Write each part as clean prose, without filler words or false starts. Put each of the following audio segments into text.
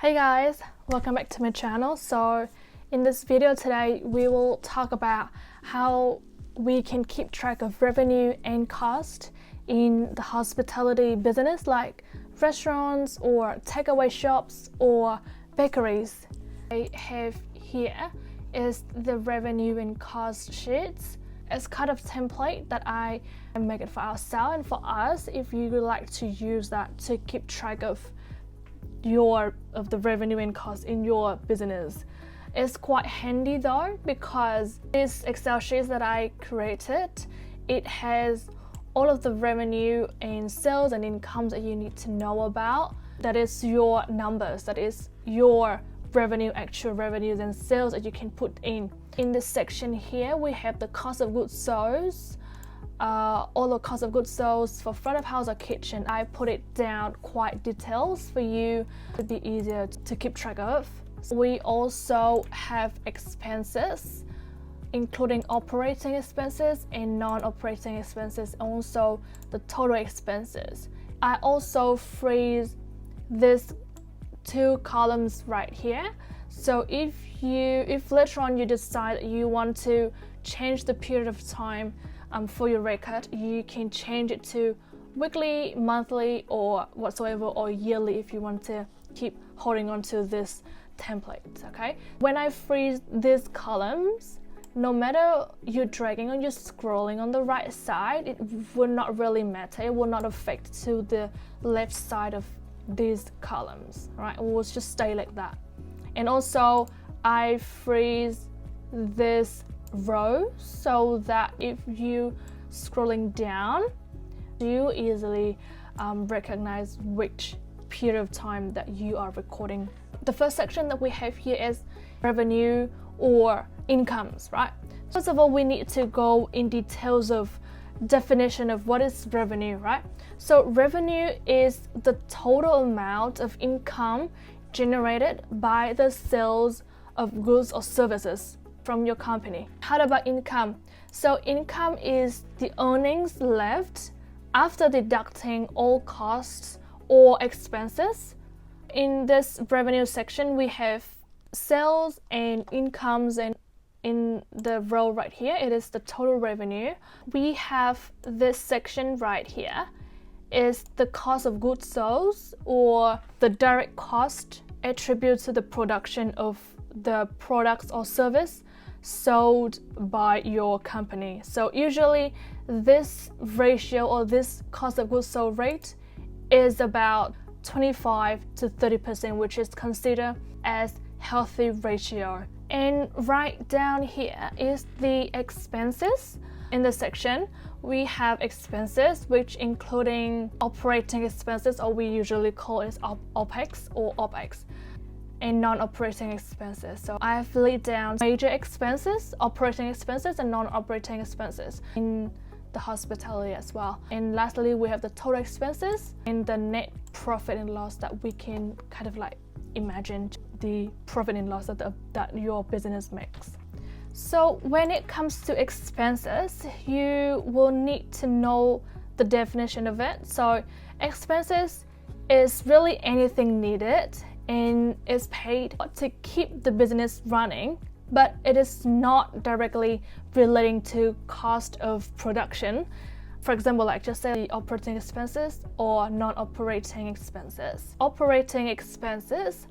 Hey guys, welcome back to my channel. So in this video today we will talk about how we can keep track of revenue and cost in the hospitality business, like restaurants or takeaway shops or bakeries. I have here is the revenue and cost sheets. It's kind of template that I make it for ourselves and for us if you would like to use that to keep track of the revenue and cost in your business. It's quite handy though, because this Excel sheet that I created, it has all of the revenue and sales and incomes that you need to know about. That is your numbers, that is your revenue, actual revenues and sales that you can put in. In this section here, we have the cost of goods sold, all the cost of goods sold for front of house or kitchen. I put it down quite details for you to be easier to keep track of. We also have expenses, including operating expenses and non-operating expenses, also the total expenses. I also freeze these two columns right here. So if later on you decide you want to change the period of time for your record, you can change it to weekly, monthly, or whatsoever, or yearly if you want to keep holding on to this template. Okay, when I freeze these columns, no matter you're dragging or you're scrolling on the right side, it will not really matter. It will not affect to the left side of these columns, right? It will just stay like that. And also I freeze this row so that if you scrolling down, you easily recognize which period of time that you are recording. The first section that we have here is revenue or incomes, right? First of all, we need to go in details of definition of what is revenue, right? So revenue is the total amount of income generated by the sales of goods or services from your company. How about income? So income is the earnings left after deducting all costs or expenses. In this revenue section, we have sales and incomes, and in the row right here, it is the total revenue. We have this section right here is the cost of goods sold, or the direct cost attributed to the production of the products or service sold by your company. So usually this ratio or this cost of goods sold rate is about 25 to 30%, which is considered as healthy ratio. And right down here is the expenses. In this section, we have expenses, which including operating expenses, or we usually call it OPEX or OPEX, and non-operating expenses. So I have laid down major expenses, operating expenses, and non-operating expenses in the hospitality as well. And lastly, we have the total expenses and the net profit and loss that we can kind of like imagine the profit and loss that your business makes. So when it comes to expenses, you will need to know the definition of it. So expenses is really anything needed and is paid to keep the business running, but it is not directly relating to cost of production. For example, like just say the operating expenses or non-operating expenses. Operating expenses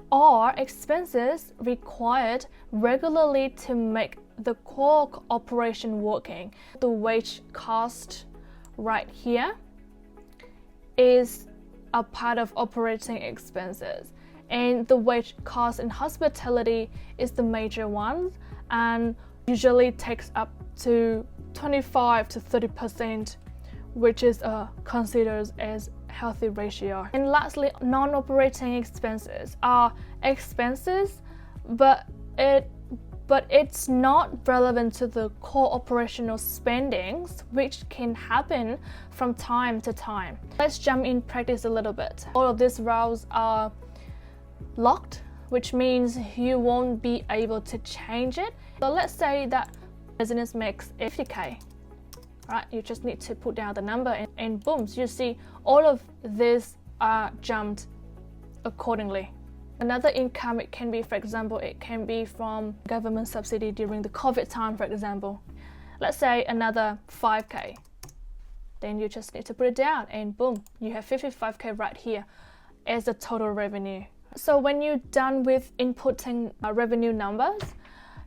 are expenses required regularly to make the core operation working. The wage cost right here is a part of operating expenses, and the wage cost in hospitality is the major one and usually takes up to 25 to 30%, which is considered as healthy ratio. And lastly, non-operating expenses are expenses, but it's not relevant to the core operational spendings, which can happen from time to time. Let's jump in practice a little bit. All of these rows are locked, which means you won't be able to change it. So let's say that business makes 50k. Right, you just need to put down the number and boom, you see all of these are jumped accordingly. Another income, it can be, for example, it can be from government subsidy during the COVID time, for example. Let's say another 5K. Then you just need to put it down and boom, you have 55K right here as the total revenue. So when you're done with inputting revenue numbers,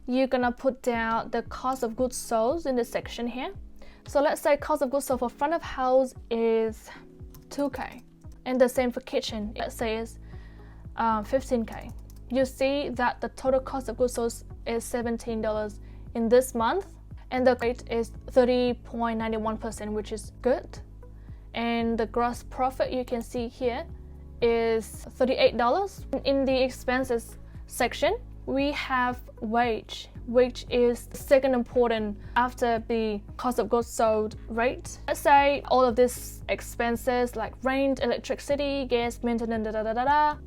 you're gonna put down the cost of goods sold in this section here. So let's say cost of goods sold for front of house is 2K, and the same for kitchen, let's say is 15K. You see that the total cost of goods sold is $17 in this month, and the rate is 30.91%, which is good. And the gross profit you can see here is $38. In the expenses section, we have wage, which is second important after the cost of goods sold rate. Let's say all of these expenses like rent, electricity, gas, maintenance,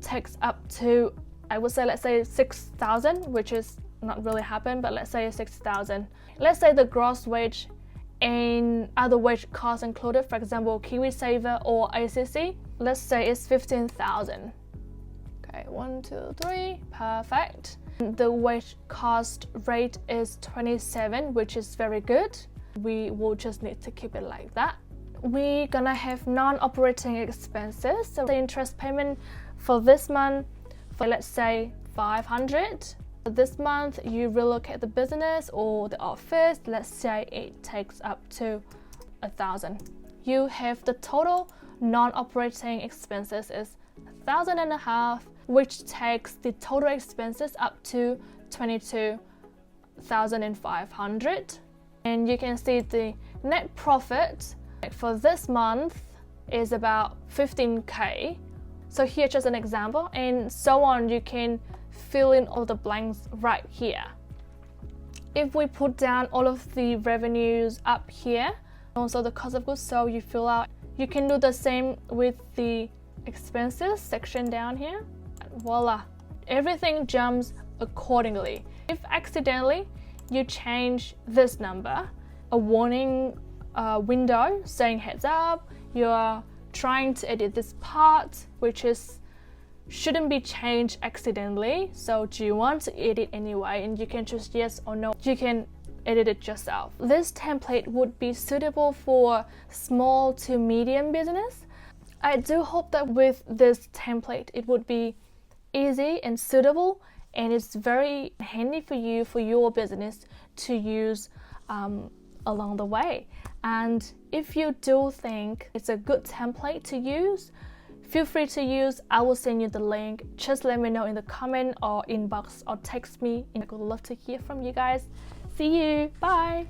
takes up to, I would say, let's say 6,000, which is not really happen, but let's say 6,000. Let's say the gross wage and other wage costs included, for example, KiwiSaver or ACC, let's say it's 15,000. Okay, 1, 2, 3, perfect. The wage cost rate is 27, which is very good. We will just need to keep it like that. We're gonna have non-operating expenses. So the interest payment for this month, for let's say 500. This month you relocate the business or the office, let's say it takes up to 1,000. You have the total non-operating expenses is 1,500, which takes the total expenses up to 22,500. And you can see the net profit for this month is about 15K. So here's just an example, and so on. You can fill in all the blanks right here. If we put down all of the revenues up here, also the cost of goods sold, you fill out. You can do the same with the expenses section down here. Voila, everything jumps accordingly. If accidentally you change this number, a warning window saying heads up, you're trying to edit this part, which shouldn't be changed accidentally. So do you want to edit anyway? And you can choose yes or no. You can edit it yourself. This template would be suitable for small to medium business. I do hope that with this template, it would be easy and suitable, and it's very handy for you, for your business to use along the way. And if you do think it's a good template to use, feel free to use. I will send you the link. Just let me know in the comment or inbox or text me, and I would love to hear from you guys. See you. Bye.